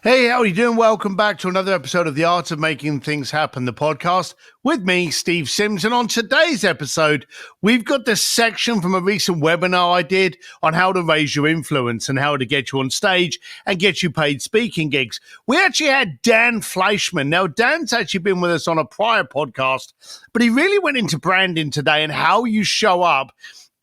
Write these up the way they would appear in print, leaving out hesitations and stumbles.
Hey, how are you doing? Welcome back to another episode of The Art of Making Things Happen, the podcast with me, Steve Sims. And on today's episode, we've got this section from a recent webinar I did on how to raise your influence and how to get you on stage and get you paid speaking gigs. We actually had Dan Fleyshman. Now, Dan's actually been with us on a prior podcast, but he really went into branding today and how you show up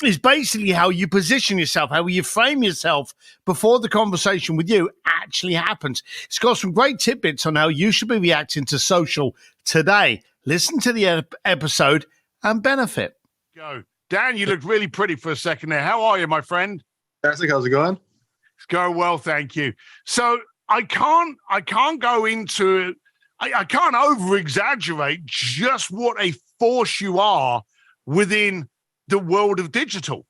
is basically how you position yourself, how you frame yourself before the conversation with you actually happens. It's got some great tidbits on how you should be reacting to social today. Listen to the episode and benefit. Go. Dan, you look really pretty for a second there. How are you, my friend? Fantastic. How's it going? It's going well, thank you. So I can't go into, I can't over-exaggerate just what a force you are within the world of digital.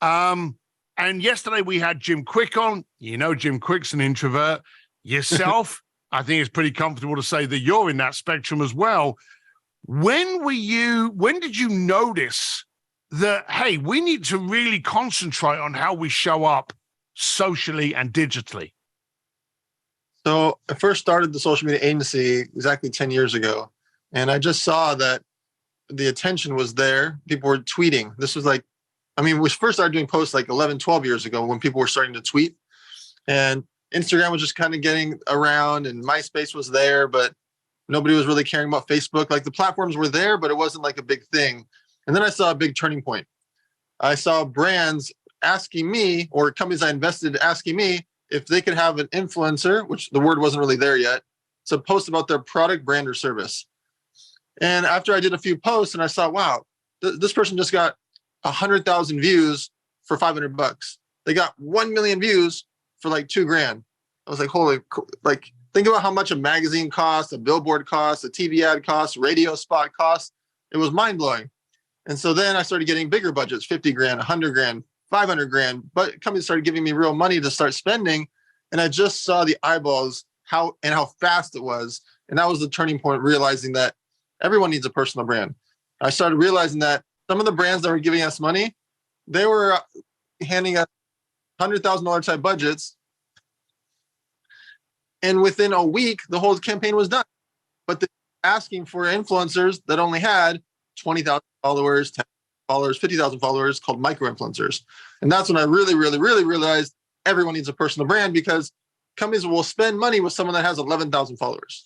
And yesterday we had Jim Quick on. You know, Jim Quick's an introvert. Yourself, I think it's pretty comfortable to say that you're in that spectrum as well. When did you notice that, hey, we need to really concentrate on how we show up socially and digitally? So I first started the social media agency exactly 10 years ago. And I just saw that the attention was there. People were tweeting. This was like, we first started doing posts like 11, 12 years ago when people were starting to tweet. And Instagram was just kind of getting around and MySpace was there, but nobody was really caring about Facebook. Like the platforms were there, but it wasn't like a big thing. And then I saw a big turning point. I saw brands asking me, or companies I invested asking me if they could have an influencer, which the word wasn't really there yet, to post about their product, brand, or service. And after I did a few posts and I saw, wow, this person just got 100,000 views for $500. They got 1 million views for like $2,000. I was like, holy, like, think about how much a magazine costs, a billboard costs, a TV ad costs, radio spot costs. It was mind blowing. And so then I started getting bigger budgets, 50 grand, 100 grand, 500 grand, but companies started giving me real money to start spending. And I just saw the eyeballs, how fast it was. And that was the turning point, realizing that everyone needs a personal brand. I started realizing that some of the brands that were giving us money, they were handing us $100,000 type budgets. And within a week, the whole campaign was done. But they're asking for influencers that only had 20,000 followers, 10,000 followers, 50,000 followers, called micro-influencers. And that's when I really, really, really realized everyone needs a personal brand, because companies will spend money with someone that has 11,000 followers.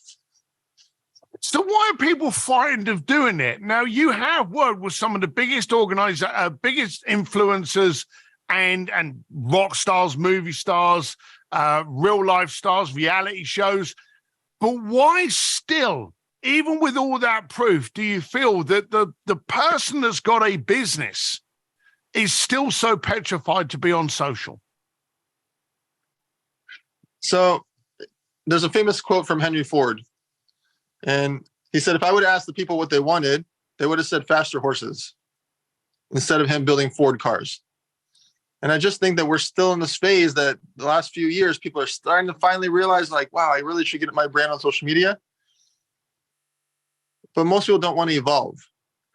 So why are people frightened of doing it? Now, you have worked with some of the biggest biggest influencers and rock stars, movie stars, real life stars, reality shows. But why still, even with all that proof, do you feel that the person that's got a business is still so petrified to be on social? So there's a famous quote from Henry Ford. And he said, if I would ask the people what they wanted, they would have said faster horses instead of him building Ford cars. And I just think that we're still in this phase that the last few years, people are starting to finally realize, like, wow, I really should get my brand on social media. But most people don't want to evolve.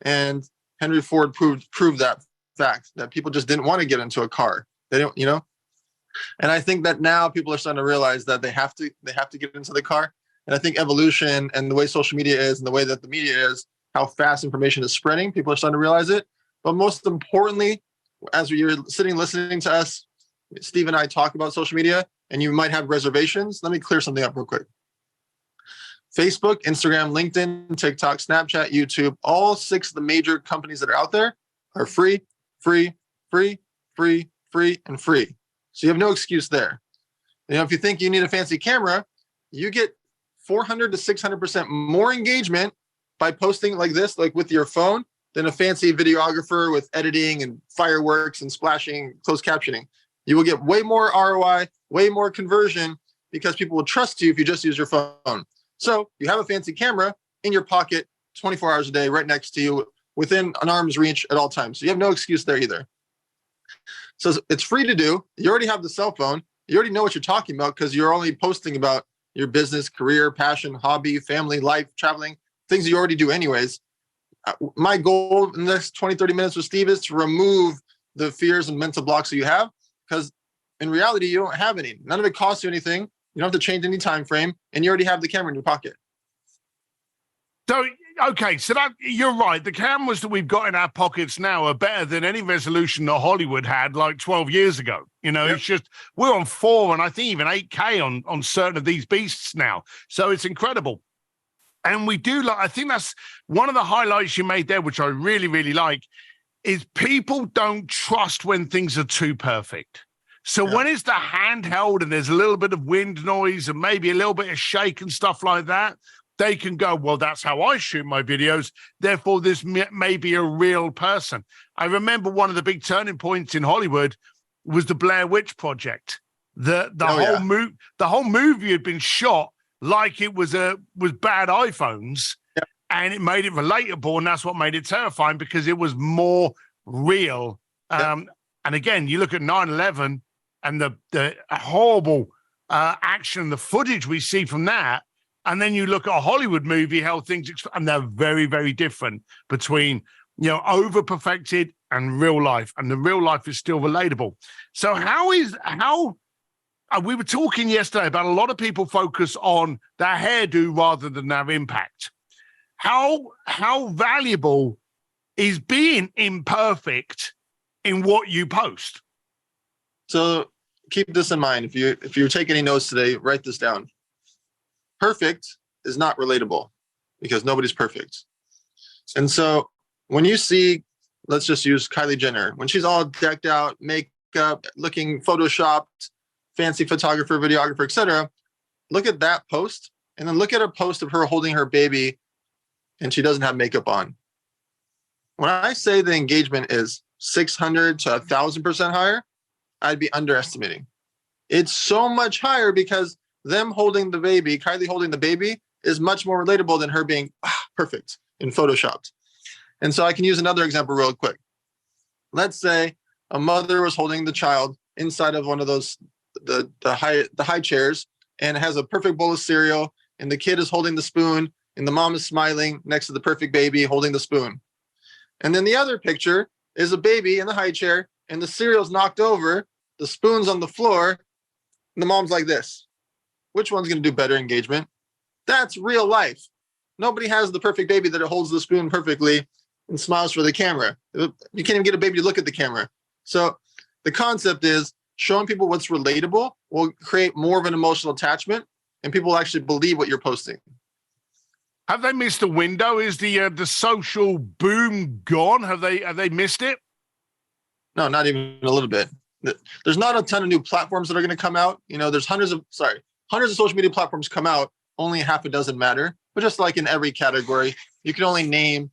And Henry Ford proved that fact, that people just didn't want to get into a car. They don't, And I think that now people are starting to realize that they have to get into the car. And I think evolution and the way social media is and the way that the media is, how fast information is spreading, people are starting to realize it. But most importantly, as you're sitting listening to us, Steve and I talk about social media, and you might have reservations, let me clear something up real quick. Facebook, Instagram, LinkedIn, TikTok, Snapchat, YouTube, all 6 of the major companies that are out there are free, free, free, free, free, and free. So you have no excuse there. If you think you need a fancy camera, you get 400 to 600% more engagement by posting like this, like with your phone, than a fancy videographer with editing and fireworks and splashing, closed captioning. You will get way more ROI, way more conversion, because people will trust you if you just use your phone. So you have a fancy camera in your pocket 24 hours a day, right next to you, within an arm's reach at all times. So you have no excuse there either. So it's free to do. You already have the cell phone. You already know what you're talking about, because you're only posting about your business, career, passion, hobby, family, life, traveling, things you already do anyways. My goal in the next 20, 30 minutes with Steve is to remove the fears and mental blocks that you have, because in reality, you don't have any. None of it costs you anything. You don't have to change any time frame, and you already have the camera in your pocket. So, okay, so that you're right. The cameras that we've got in our pockets now are better than any resolution that Hollywood had like 12 years ago. You know, It's just we're on 4 and I think even 8K on certain of these beasts now. So it's incredible. And we do like, I think that's one of the highlights you made there, which I really, really like, is people don't trust when things are too perfect. So when it's the handheld and there's a little bit of wind noise and maybe a little bit of shake and stuff like that, they can go, well, that's how I shoot my videos. Therefore, this may be a real person. I remember one of the big turning points in Hollywood was the Blair Witch Project. The whole movie had been shot like it was bad iPhones, and it made it relatable, and that's what made it terrifying because it was more real. And again, you look at 9/11 and the horrible action, the footage we see from that. And then you look at a Hollywood movie, how things, and they're very, very different between, over perfected and real life. And the real life is still relatable. So we were talking yesterday about a lot of people focus on their hairdo rather than their impact. How valuable is being imperfect in what you post? So keep this in mind. If you take any notes today, write this down. Perfect is not relatable because nobody's perfect. And so when you see, let's just use Kylie Jenner, when she's all decked out, makeup, looking photoshopped, fancy photographer, videographer, etc., look at that post and then look at a post of her holding her baby and she doesn't have makeup on. When I say the engagement is 600 to 1,000% higher, I'd be underestimating. It's so much higher because them holding the baby, Kylie holding the baby, is much more relatable than her being perfect and photoshopped. And so I can use another example real quick. Let's say a mother was holding the child inside of one of those the high chairs and has a perfect bowl of cereal, and the kid is holding the spoon, and the mom is smiling next to the perfect baby holding the spoon. And then the other picture is a baby in the high chair, and the cereal's knocked over, the spoon's on the floor, and the mom's like this. Which one's going to do better engagement? That's real life. Nobody has the perfect baby that holds the spoon perfectly and smiles for the camera. You can't even get a baby to look at the camera. So the concept is showing people what's relatable will create more of an emotional attachment, and people will actually believe what you're posting. Have they missed the window? Is the social boom gone? Have they missed it? No, not even a little bit. There's not a ton of new platforms that are going to come out. There's hundreds of social media platforms come out, only half a dozen matter. But just like in every category, you can only name,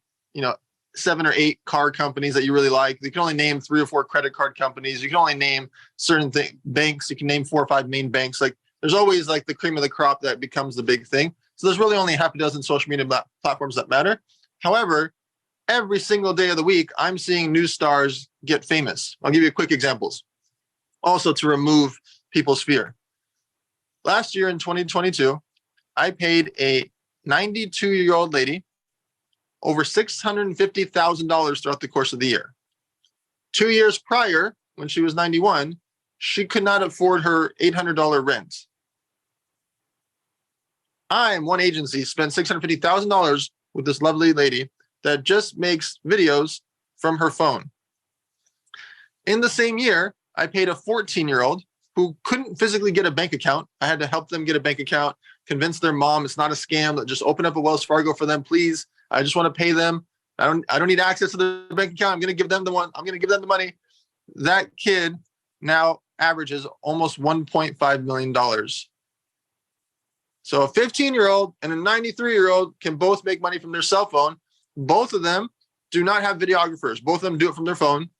7 or 8 car companies that you really like. You can only name 3 or 4 credit card companies. You can only name certain banks. You can name 4 or 5 main banks. Like there's always like the cream of the crop that becomes the big thing. So there's really only half a dozen social media platforms that matter. However, every single day of the week, I'm seeing new stars get famous. I'll give you quick examples. Also to remove people's fear. Last year in 2022, I paid a 92-year-old lady over $650,000 throughout the course of the year. 2 years prior, when she was 91, she could not afford her $800 rent. One agency, spent $650,000 with this lovely lady that just makes videos from her phone. In the same year, I paid a 14-year-old who couldn't physically get a bank account. I had to help them get a bank account, convince their mom it's not a scam, just open up a Wells Fargo for them, please. I just want to pay them. I don't need access to the bank account. I'm going to give them the money. That kid now averages almost $1.5 million. So a 15-year-old and a 93-year-old can both make money from their cell phone. Both of them do not have videographers. Both of them do it from their phone.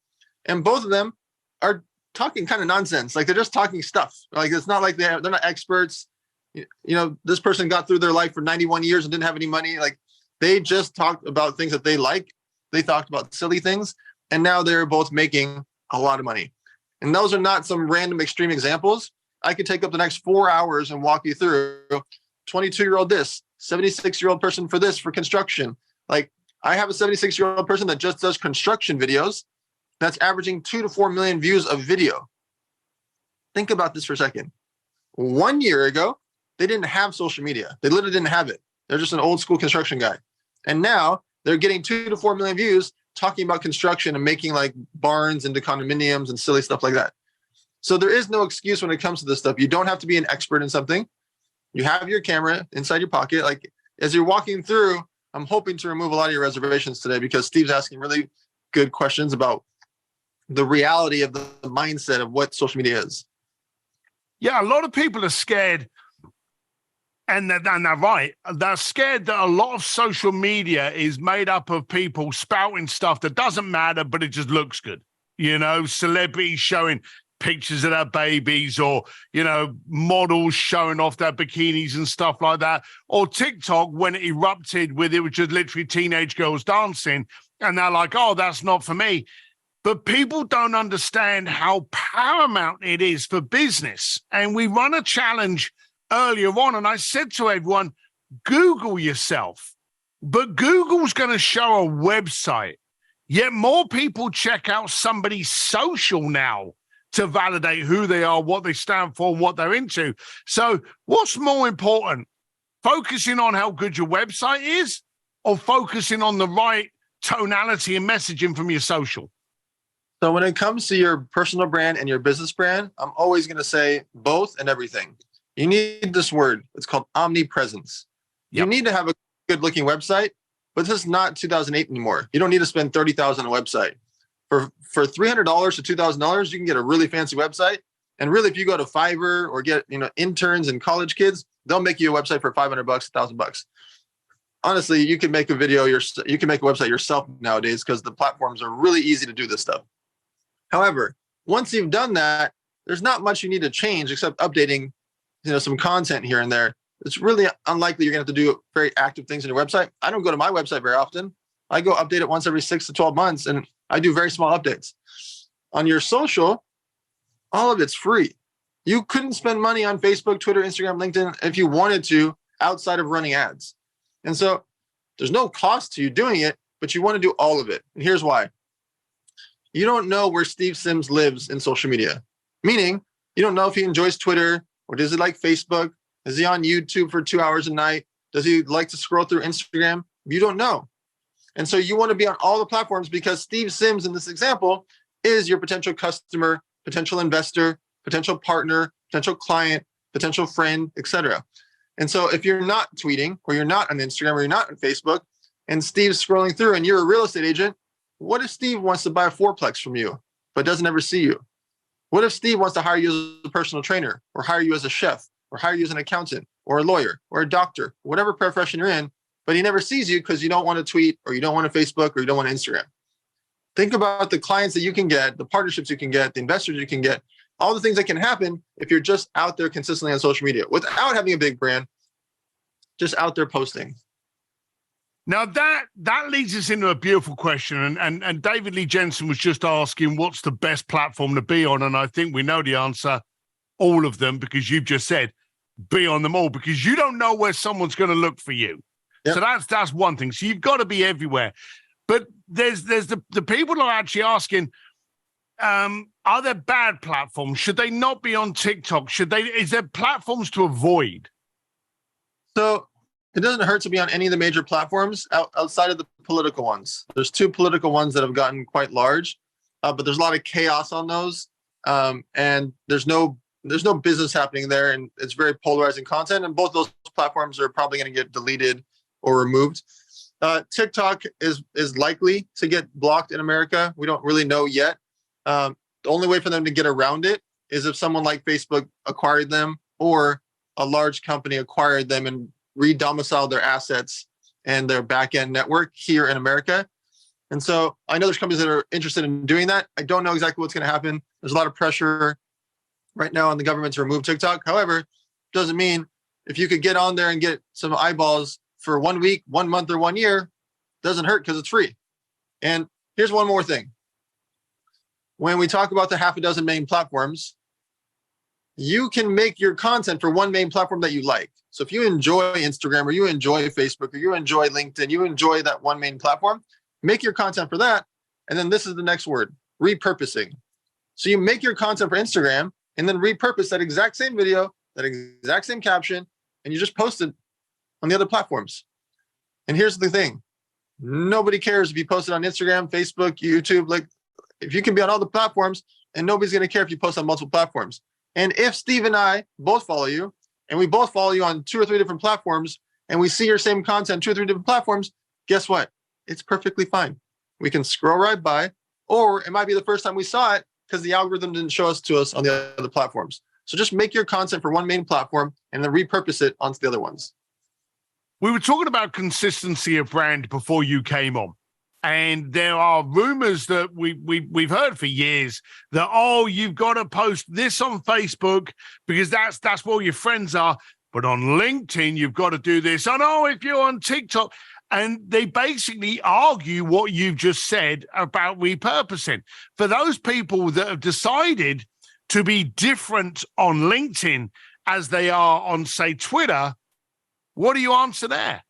And both of them are talking kind of nonsense. Like they're just talking stuff. Like it's not like they're not experts. This person got through their life for 91 years and didn't have any money. Like they just talked about things that they like. They talked about silly things. And now they're both making a lot of money. And those are not some random extreme examples. I could take up the next 4 hours and walk you through 22-year-old this, 76-year-old person for this, for construction. Like I have a 76-year-old person that just does construction videos that's averaging 2 to 4 million views of video. Think about this for a second. 1 year ago, they didn't have social media. They literally didn't have it. They're just an old school construction guy. And now they're getting 2 to 4 million views talking about construction and making like barns into condominiums and silly stuff like that. So there is no excuse when it comes to this stuff. You don't have to be an expert in something. You have your camera inside your pocket. Like as you're walking through, I'm hoping to remove a lot of your reservations today because Steve's asking really good questions about the reality of the mindset of what social media is. Yeah, a lot of people are scared, and they're right. They're scared that a lot of social media is made up of people spouting stuff that doesn't matter, but it just looks good. You know, celebrities showing pictures of their babies, or, you know, models showing off their bikinis and stuff like that. Or TikTok, when it erupted with it was just literally teenage girls dancing, and they're like, oh, that's not for me. But people don't understand how paramount it is for business. And we run a challenge earlier on, and I said to everyone, Google yourself. But Google's going to show a website. Yet more people check out somebody's social now to validate who they are, what they stand for, and what they're into. So what's more important, focusing on how good your website is, or focusing on the right tonality and messaging from your social? So when it comes to your personal brand and your business brand, I'm always going to say both and everything. You need this word. It's called omnipresence. Yep. You need to have a good looking website, but this is not 2008 anymore. You don't need to spend $30,000 on a website. For $300 to $2,000, you can get a really fancy website. And really, if you go to Fiverr or get, you know, interns and college kids, they'll make you a website for $500, $1,000. Honestly, you can make a video, you can make a website yourself nowadays because the platforms are really easy to do this stuff. However, once you've done that, there's not much you need to change except updating, you know, some content here and there. It's really unlikely you're going to have to do very active things in your website. I don't go to my website very often. I go update it once every 6 to 12 months, and I do very small updates. On your social, all of it's free. You couldn't spend money on Facebook, Twitter, Instagram, LinkedIn if you wanted to outside of running ads. And so there's no cost to you doing it, but you want to do all of it. And here's why. You don't know where Steve Sims lives in social media, meaning you don't know if he enjoys Twitter, or does he like Facebook? Is he on YouTube for 2 hours a night? Does he like to scroll through Instagram? You don't know. And so you want to be on all the platforms because Steve Sims in this example is your potential customer, potential investor, potential partner, potential client, potential friend, etc. And so if you're not tweeting, or you're not on Instagram, or you're not on Facebook, and Steve's scrolling through and you're a real estate agent, what if Steve wants to buy a fourplex from you, but doesn't ever see you? What if Steve wants to hire you as a personal trainer, or hire you as a chef, or hire you as an accountant, or a lawyer, or a doctor, whatever profession you're in, but he never sees you because you don't want to tweet, or you don't want to Facebook, or you don't want to Instagram? Think about the clients that you can get, the partnerships you can get, the investors you can get, all the things that can happen if you're just out there consistently on social media without having a big brand, just out there posting. Now that leads us into a beautiful question, and David Lee Jensen was just asking what's the best platform to be on, and I think we know the answer, all of them, because you've just said be on them all, because you don't know where someone's going to look for you. Yep. So that's one thing. So you've got to be everywhere. But there's the people that are actually asking, are there bad platforms? Should they not be on TikTok? Is there platforms to avoid? So it doesn't hurt to be on any of the major platforms outside of the political ones. There's 2 political ones that have gotten quite large, but there's a lot of chaos on those. And there's no business happening there, and it's very polarizing content. And both those platforms are probably going to get deleted or removed. TikTok is likely to get blocked in America. We don't really know yet. The only way for them to get around it is if someone like Facebook acquired them, or a large company acquired them and re-domiciled their assets and their back-end network here in America. And so I know there's companies that are interested in doing that. I don't know exactly what's going to happen. There's a lot of pressure right now on the government to remove TikTok. However, it doesn't mean if you could get on there and get some eyeballs for 1 week, 1 month, or 1 year, doesn't hurt because it's free. And here's one more thing. When we talk about the half a dozen main platforms, you can make your content for one main platform that you like. So if you enjoy Instagram, or you enjoy Facebook, or you enjoy LinkedIn, you enjoy that one main platform, make your content for that. And then this is the next word, repurposing. So you make your content for Instagram and then repurpose that exact same video that exact same caption, and you just post it on the other platforms. And here's the thing. Nobody cares if you post it on Instagram, Facebook, YouTube. Like, if you can be on all the platforms, and nobody's going to care if you post on multiple platforms. And if Steve and I both follow you, and we both follow you on 2 or 3 different platforms, and we see your same content, 2 or 3 different platforms, guess what? It's perfectly fine. We can scroll right by, or it might be the first time we saw it because the algorithm didn't show us to us on the other platforms. So just make your content for one main platform and then repurpose it onto the other ones. We were talking about consistency of brand before you came on. And there are rumors that we've heard for years that, oh, you've got to post this on Facebook because that's where all your friends are. But on LinkedIn, you've got to do this. Oh, no, if you're on TikTok. And they basically argue what you've just said about repurposing. For those people that have decided to be different on LinkedIn as they are on, say, Twitter, what do you answer there?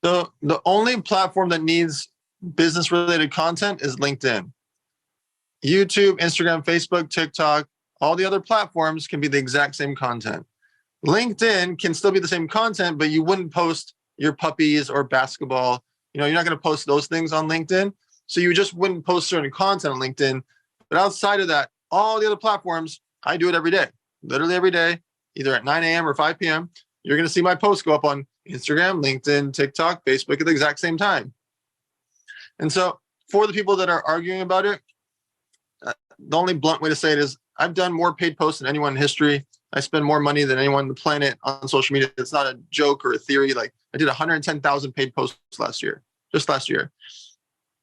So the only platform that needs business-related content is LinkedIn. YouTube, Instagram, Facebook, TikTok, all the other platforms can be the exact same content. LinkedIn can still be the same content, but you wouldn't post your puppies or basketball. You're not going to post those things on LinkedIn. So you just wouldn't post certain content on LinkedIn. But outside of that, all the other platforms, I do it every day, literally every day, either at 9 a.m. or 5 p.m. You're going to see my posts go up on Instagram, LinkedIn, TikTok, Facebook at the exact same time. And so for the people that are arguing about it, the only blunt way to say it is I've done more paid posts than anyone in history. I spend more money than anyone on the planet on social media. It's not a joke or a theory. Like, I did 110,000 paid posts just last year.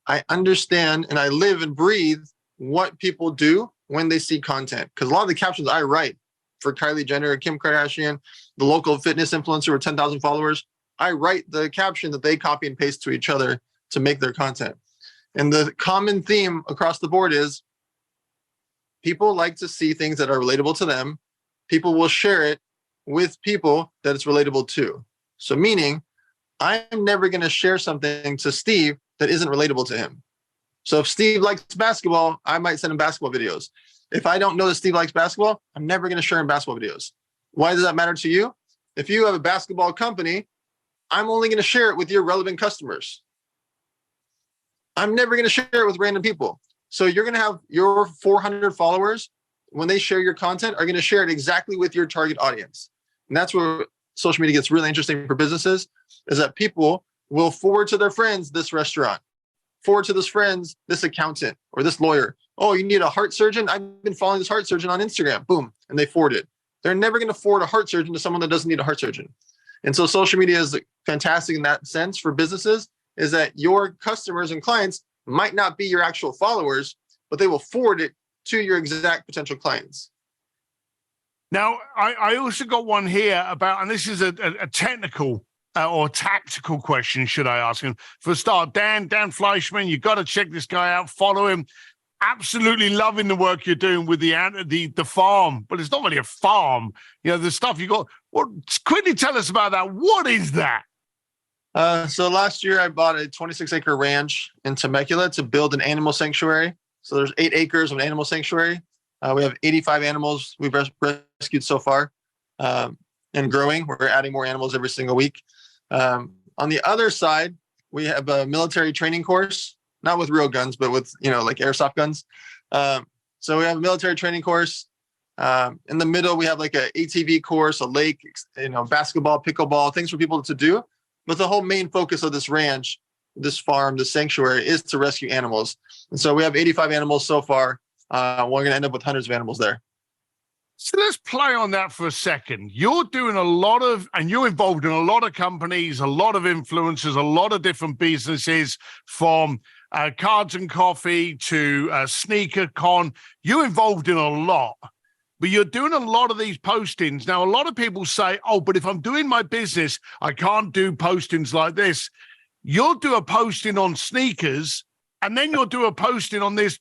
I understand and I live and breathe what people do when they see content. Because a lot of the captions I write for Kylie Jenner, Kim Kardashian, the local fitness influencer with 10,000 followers, I write the caption that they copy and paste to each other to make their content. And the common theme across the board is people like to see things that are relatable to them. People will share it with people that it's relatable to. So meaning, I'm never going to share something to Steve that isn't relatable to him. So if Steve likes basketball, I might send him basketball videos. If I don't know that Steve likes basketball, I'm never going to share him basketball videos. Why does that matter to you? If you have a basketball company, I'm only going to share it with your relevant customers. I'm never going to share it with random people. So you're going to have your 400 followers, when they share your content, are going to share it exactly with your target audience. And that's where social media gets really interesting for businesses, is that people will forward to their friends this restaurant, forward to those friends this accountant or this lawyer. Oh, you need a heart surgeon? I've been following this heart surgeon on Instagram. Boom. And they forward it. They're never going to forward a heart surgeon to someone that doesn't need a heart surgeon. And so social media is fantastic in that sense for businesses, is that your customers and clients might not be your actual followers, but they will forward it to your exact potential clients. Now, I also got one here about, and this is a technical or tactical question, should I ask him? For a start, Dan Fleyshman, you got to check this guy out, follow him. Absolutely loving the work you're doing with the farm, but it's not really a farm. The stuff you got. Quickly tell us about that. What is that? So last year I bought a 26-acre ranch in Temecula to build an animal sanctuary. So there's 8 acres of an animal sanctuary. We have 85 animals we've rescued so far, and growing. We're adding more animals every single week. On the other side, we have a military training course, not with real guns, but with, like airsoft guns. So we have a military training course. In the middle, we have like a ATV course, a lake, basketball, pickleball, things for people to do. But the whole main focus of this ranch, this farm, this sanctuary is to rescue animals. And so we have 85 animals so far. We're going to end up with hundreds of animals there. So let's play on that for a second. You're doing and you're involved in a lot of companies, a lot of influencers, a lot of different businesses, from Cards and Coffee to Sneaker Con. You're involved in a lot, but you're doing a lot of these postings. Now, a lot of people say, oh, but if I'm doing my business, I can't do postings like this. You'll do a posting on sneakers, and then you'll do a posting on this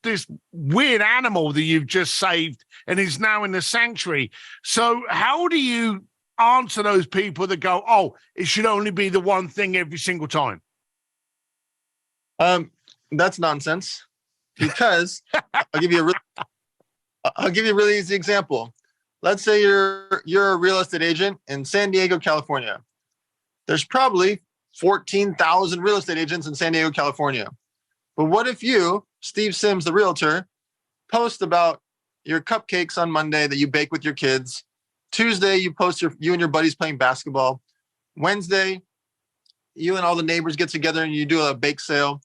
weird animal that you've just saved and is now in the sanctuary. So how do you answer those people that go, oh, it should only be the one thing every single time? That's nonsense, because I'll give you a really easy example. let's say you're a real estate agent in San Diego, California. There's probably 14,000 real estate agents in San Diego, California. But what if you, Steve Sims, the realtor, post about your cupcakes on Monday that you bake with your kids? Tuesday, you post you and your buddies playing basketball. Wednesday, you and all the neighbors get together and you do a bake sale.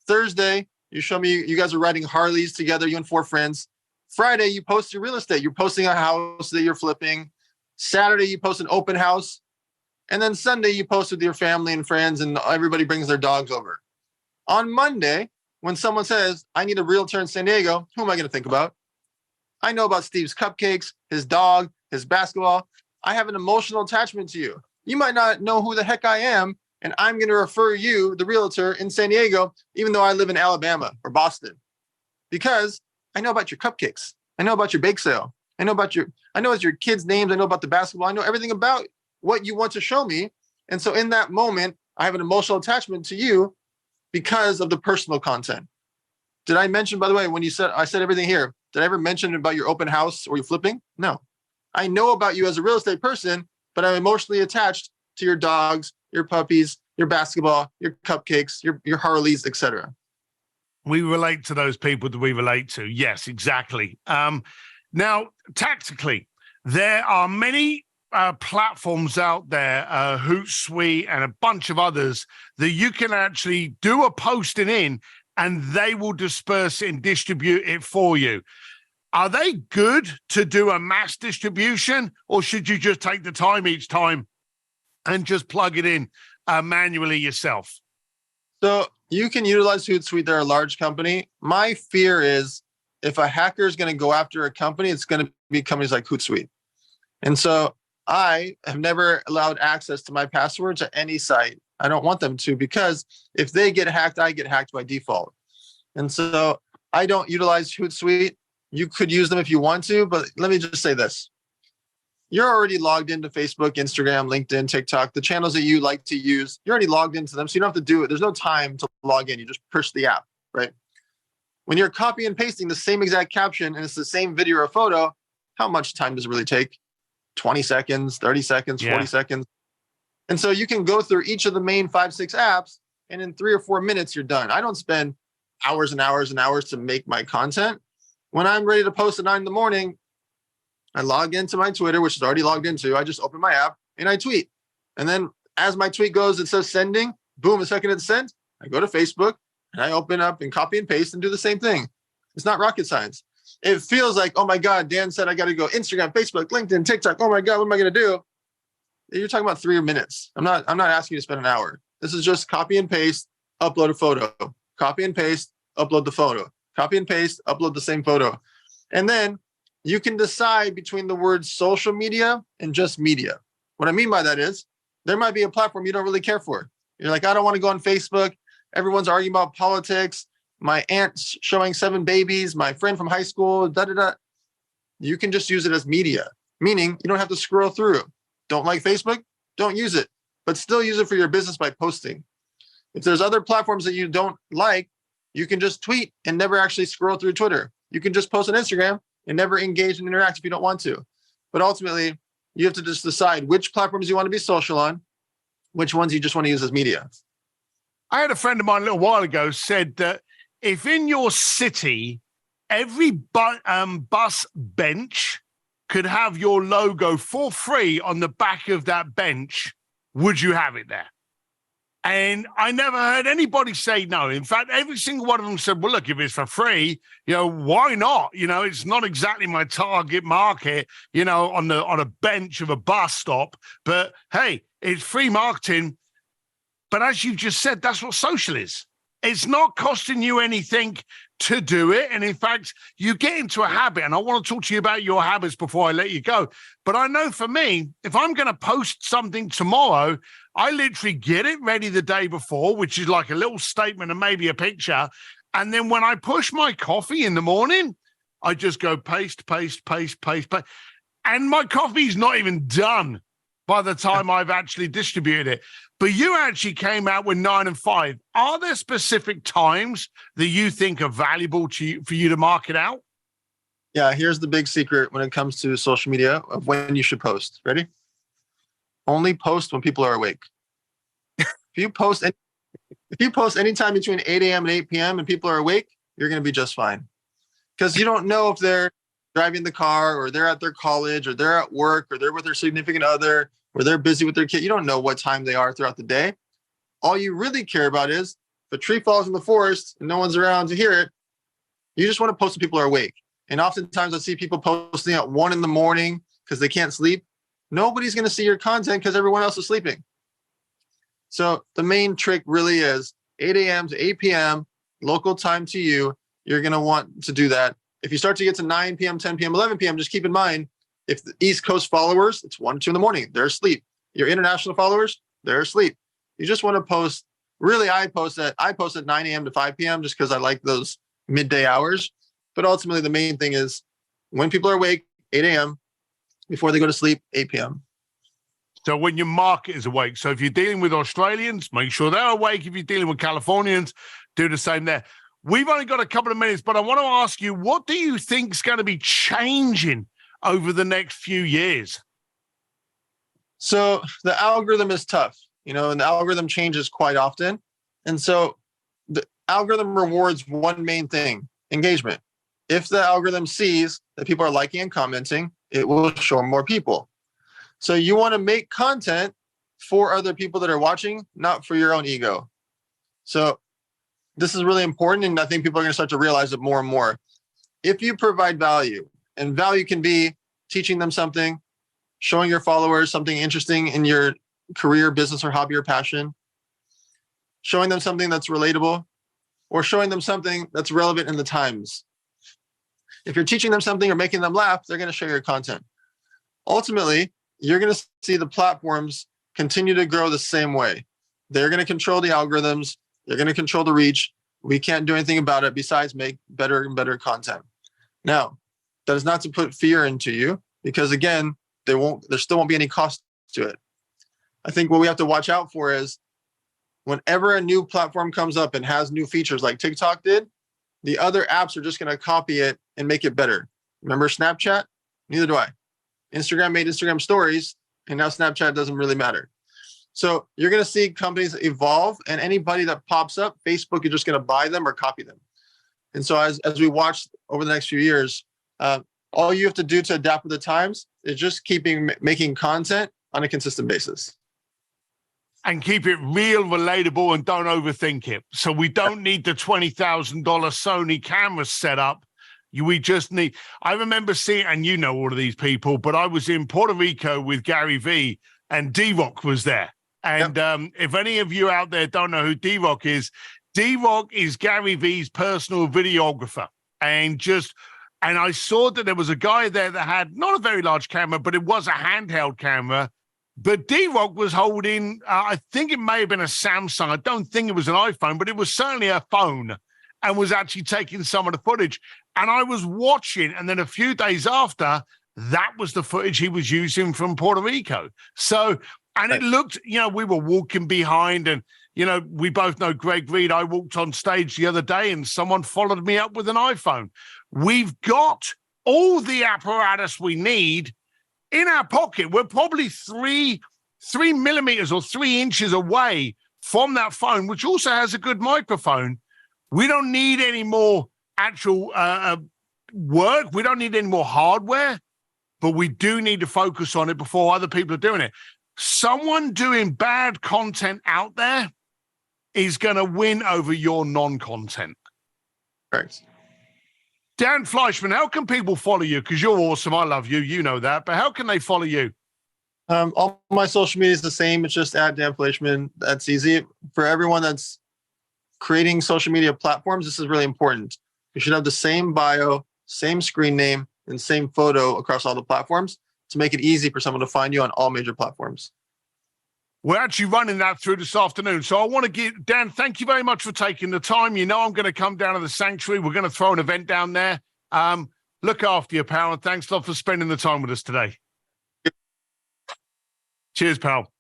Thursday, you show me you guys are riding Harleys together, you and 4 friends. Friday, you post your real estate. You're posting a house that you're flipping. Saturday, you post an open house. And then Sunday, you post with your family and friends and everybody brings their dogs over. On Monday, when someone says, I need a realtor in San Diego, who am I going to think about? I know about Steve's cupcakes, his dog, his basketball. I have an emotional attachment to you. You might not know who the heck I am, and I'm going to refer you, the realtor in San Diego, even though I live in Alabama or Boston, because I know about your cupcakes. I know about your bake sale. I know your kids' names. I know about the basketball. I know everything about what you want to show me. And so in that moment, I have an emotional attachment to you because of the personal content. Did I mention, by the way, when I said everything here, did I ever mention about your open house or your flipping? No. I know about you as a real estate person, but I'm emotionally attached to your dogs, your puppies, your basketball, your cupcakes, your Harleys, etc. We relate to those people that we relate to. Yes, exactly. Now, tactically, there are many platforms out there, Hootsuite and a bunch of others, that you can actually do a posting in and they will disperse it and distribute it for you. Are they good to do a mass distribution, or should you just take the time each time and just plug it in manually yourself? So you can utilize Hootsuite. They're a large company. My fear is if a hacker is going to go after a company, it's going to be companies like Hootsuite. And so I have never allowed access to my password to any site. I don't want them to, because if they get hacked, I get hacked by default. And so I don't utilize Hootsuite. You could use them if you want to, but let me just say this. You're already logged into Facebook, Instagram, LinkedIn, TikTok, the channels that you like to use. You're already logged into them, so you don't have to do it. There's no time to log in. You just push the app, right? When you're copy and pasting the same exact caption and it's the same video or photo, how much time does it really take? 20 seconds, 30 seconds, 40 seconds. And so you can go through each of the main 5-6 apps, and in 3 or 4 minutes, you're done. I don't spend hours and hours and hours to make my content. When I'm ready to post at 9 in the morning, I log into my Twitter, which is already logged into. I just open my app and I tweet. And then as my tweet goes, it says sending. Boom, the second it's sent, I go to Facebook and I open up and copy and paste and do the same thing. It's not rocket science. It feels like, oh my God, Dan said I got to go Instagram, Facebook, LinkedIn, TikTok. Oh my God, what am I going to do? You're talking about 3 minutes. I'm not asking you to spend an hour. This is just copy and paste, upload a photo, copy and paste, upload the photo, copy and paste, upload the same photo. And then you can decide between the words social media and just media. What I mean by that is there might be a platform you don't really care for. You're like, I don't want to go on Facebook. Everyone's arguing about politics. My aunt's showing 7 babies, my friend from high school, da-da-da. You can just use it as media, meaning you don't have to scroll through. Don't like Facebook? Don't use it, but still use it for your business by posting. If there's other platforms that you don't like, you can just tweet and never actually scroll through Twitter. You can just post on Instagram and never engage and interact if you don't want to. But ultimately, you have to just decide which platforms you want to be social on, which ones you just want to use as media. I had a friend of mine a little while ago said that if in your city, every bus bench could have your logo for free on the back of that bench, would you have it there? And I never heard anybody say no. In fact, every single one of them said, well, look, if it's for free, why not? It's not exactly my target market, on a bench of a bus stop. But hey, it's free marketing. But as you just said, that's what social is. It's not costing you anything to do it. And in fact, you get into a habit, and I want to talk to you about your habits before I let you go. But I know for me, if I'm going to post something tomorrow, I literally get it ready the day before, which is like a little statement and maybe a picture. And then when I push my coffee in the morning, I just go paste, paste, paste, paste, paste. And my coffee's not even done by the time I've actually distributed it. But you actually came out with 9 and 5. Are there specific times that you think are valuable for you to market out? Yeah, here's the big secret when it comes to social media of when you should post. Ready? Only post when people are awake. If you post anytime between 8 a.m. and 8 p.m. and people are awake, you're going to be just fine. Because you don't know if they're driving the car or they're at their college or they're at work or they're with their significant other or they're busy with their kid. You don't know what time they are throughout the day. All you really care about is if a tree falls in the forest and no one's around to hear it, you just want to post when people are awake. And oftentimes I see people posting at 1 a.m. because they can't sleep. Nobody's going to see your content because everyone else is sleeping. So the main trick really is 8 a.m. to 8 p.m. local time to you. You're going to want to do that. If you start to get to 9 p.m., 10 p.m., 11 p.m., just keep in mind, if the East Coast followers, it's 1 or 2 in the morning, they're asleep. Your international followers, they're asleep. You just want to post. Really, I post at 9 a.m. to 5 p.m. just because I like those midday hours. But ultimately, the main thing is when people are awake, 8 a.m., before they go to sleep, 8 p.m. So when your market is awake. So if you're dealing with Australians, make sure they're awake. If you're dealing with Californians, do the same there. We've only got a couple of minutes, but I want to ask you, what do you think is going to be changing over the next few years? So the algorithm is tough, and the algorithm changes quite often. And so the algorithm rewards one main thing, engagement. If the algorithm sees that people are liking and commenting, it will show more people. So you want to make content for other people that are watching, not for your own ego. So this is really important, and I think people are going to start to realize it more and more. If you provide value, and value can be teaching them something, showing your followers something interesting in your career, business, or hobby or passion, showing them something that's relatable, or showing them something that's relevant in the times. If you're teaching them something or making them laugh, they're going to share your content. Ultimately, you're going to see the platforms continue to grow the same way. They're going to control the algorithms. They're going to control the reach. We can't do anything about it besides make better and better content. Now, that is not to put fear into you, because again, there still won't be any cost to it. I think what we have to watch out for is whenever a new platform comes up and has new features like TikTok did, the other apps are just going to copy it and make it better. Remember Snapchat? Neither do I. Instagram made Instagram stories, and now Snapchat doesn't really matter. So you're going to see companies evolve, and anybody that pops up, Facebook is just going to buy them or copy them. And so as we watch over the next few years, all you have to do to adapt with the times is just making content on a consistent basis. And keep it real, relatable, and don't overthink it. So we don't need the $20,000 Sony camera set up. We just need, I remember seeing, and you know all of these people, but I was in Puerto Rico with Gary Vee, and D-Rock was there. And if any of you out there don't know who D-Rock is Gary Vee's personal videographer. And I saw that there was a guy there that had not a very large camera, but it was a handheld camera. But D-Rock was holding, I think it may have been a Samsung. I don't think it was an iPhone, but it was certainly a phone, and was actually taking some of the footage. And I was watching, and then a few days after, that was the footage he was using from Puerto Rico. So, and it looked, we were walking behind, and, we both know Greg Reed. I walked on stage the other day, and someone followed me up with an iPhone. We've got all the apparatus we need in our pocket. We're probably 3 millimeters or 3 inches away from that phone, which also has a good microphone. We don't need any more actual work. We don't need any more hardware, but we do need to focus on it before other people are doing it. Someone doing bad content out there is going to win over your non-content. Right. Dan Fleyshman, how can people follow you? Because you're awesome. I love you. You know that. But how can they follow you? All my social media is the same. It's just at Dan Fleyshman. That's easy. For everyone that's creating social media platforms, this is really important. You should have the same bio, same screen name, and same photo across all the platforms to make it easy for someone to find you on all major platforms. We're actually running that through this afternoon. So I want to give Dan, thank you very much for taking the time. I'm going to come down to the sanctuary. We're going to throw an event down there. Look after you, pal. And thanks a lot for spending the time with us today. Cheers, pal.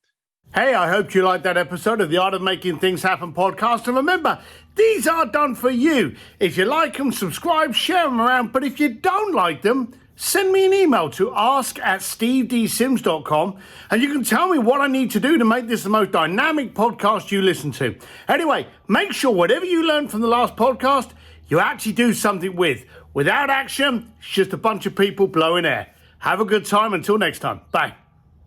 Hey, I hope you liked that episode of the Art of Making Things Happen podcast. And remember, these are done for you. If you like them, subscribe, share them around. But if you don't like them, send me an email to ask@steveDsims.com and you can tell me what I need to do to make this the most dynamic podcast you listen to. Anyway, make sure whatever you learned from the last podcast, you actually do something with. Without action, it's just a bunch of people blowing air. Have a good time. Until next time. Bye.